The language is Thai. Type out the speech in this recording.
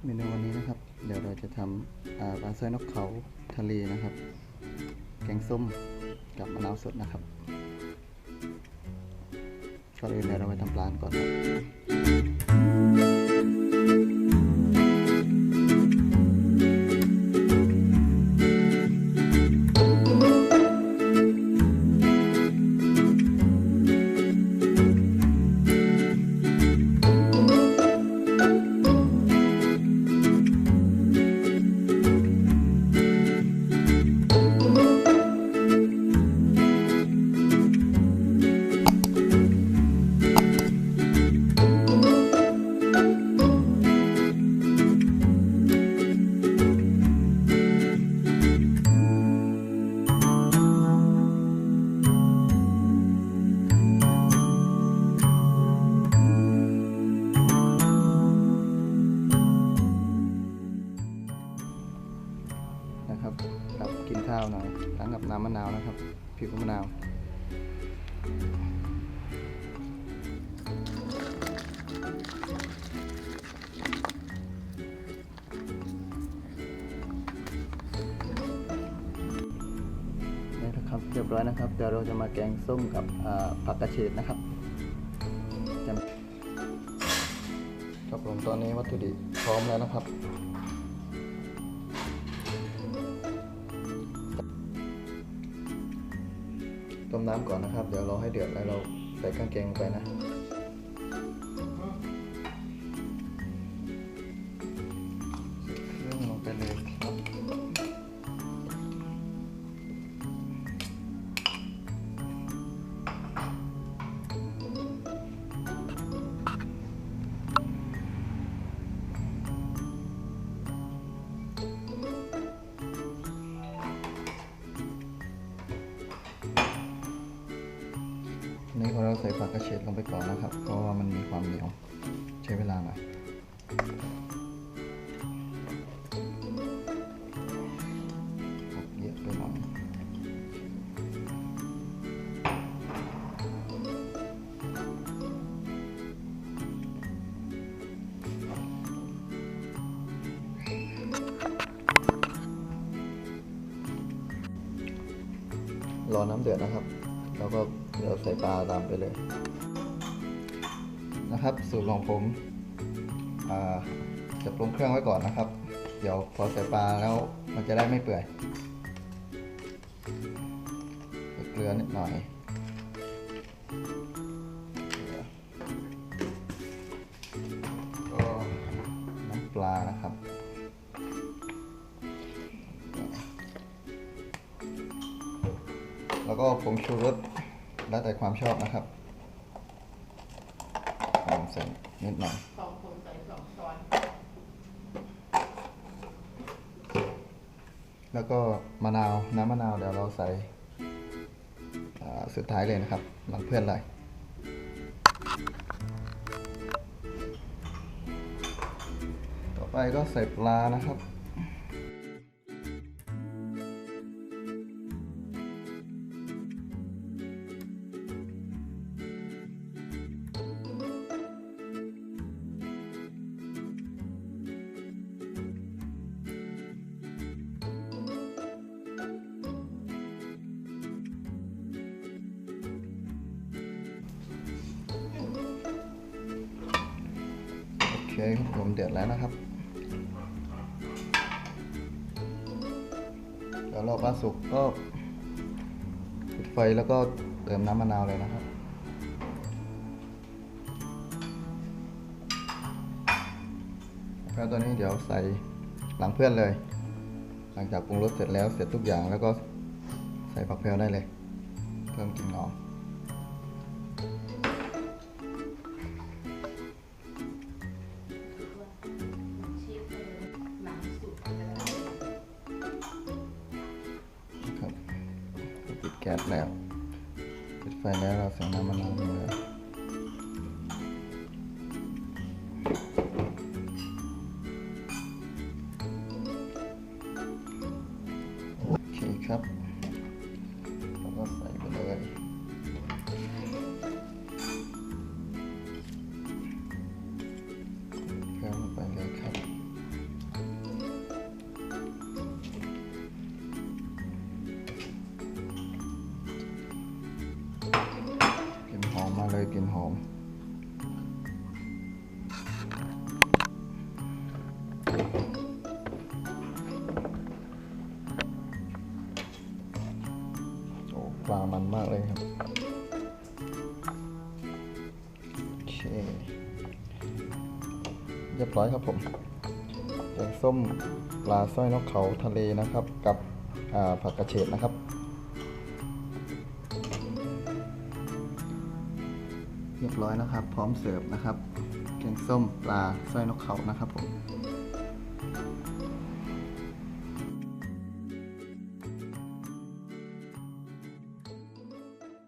เมนูวันนี้นะครับเดี๋ยวเราจะทำปลาสร้อยนกเขาทะเลนะครับแกงส้มกับมะนาวสดนะครับก่อนอื่นเดี๋ยวเราไปทำปลาก่อนนะครับกับกินข้าวหน่อยล้างกับน้ำมะนาวนะครับผิวมะนาวนี่นะครับเรียบร้อยนะครับเดี๋ยวเราจะมาแกงส้มกับผักกระเฉดนะครับครับผมตอนนี้วัตถุดิบพร้อมแล้วนะครับต้มน้ำก่อนนะครับเดี๋ยวเราให้เดือดแล้วเราใส่เครื่องแกงลงไปนะเครื่องลงไปเลยครับนี่เราใส่ผักกระเฉดลงไปก่อนนะครับเพราะว่ามันมีความเหนียวใช้เวลาหน่อยเยอะไปหน่อยรอน้ำเดือดนะครับแล้วก็เดี๋ยวใส่ปลาตามไปเลยนะครับสูตรของผมจะปรุงเครื่องไว้ก่อนนะครับเดี๋ยวพอใส่ปลาแล้วมันจะได้ไม่เปื่อยเกลือนิดหน่อยก็น้ำปลานะครับแล้วก็ผงชูรสแล้วแต่ความชอบนะครับใส่นิดหน่อย2 คนใส่2 ช้อนแล้วก็มะนาวน้ำมะนาวเดี๋ยวเราใส่สุดท้ายเลยนะครับหลังเพื่อนเลยต่อไปก็ใส่ปลานะครับโอเคครับผมเดือดแล้วนะครับเดี๋ยวเราปลาสุกก็ปิดไฟแล้วก็เติมน้ำมะนาวเลยนะครับแล้วตอนนี้เดี๋ยวใส่หลังเพื่อนเลยหลังจากปรุงรสเสร็จแล้วเสร็จทุกอย่างแล้วก็ใส่ผักแพรวได้เลยเพิ่มกลิ่นหอมปิดแก๊สแล้วปิดไฟแล้วเราใส่น้ำมะนาวลงเลยโอเคครับแล้วก็ใส่ไปเลย ไปเลยครับ มันมากเลยครับโอเคเรียบร้อยครับผมแกงส้มปลาสร้อยนกเขาทะเลนะครับกับผักกระเฉดนะครับเรียบร้อยนะครับพร้อมเสิร์ฟนะครับแกงส้มปลาสร้อยนกเขานะครับผม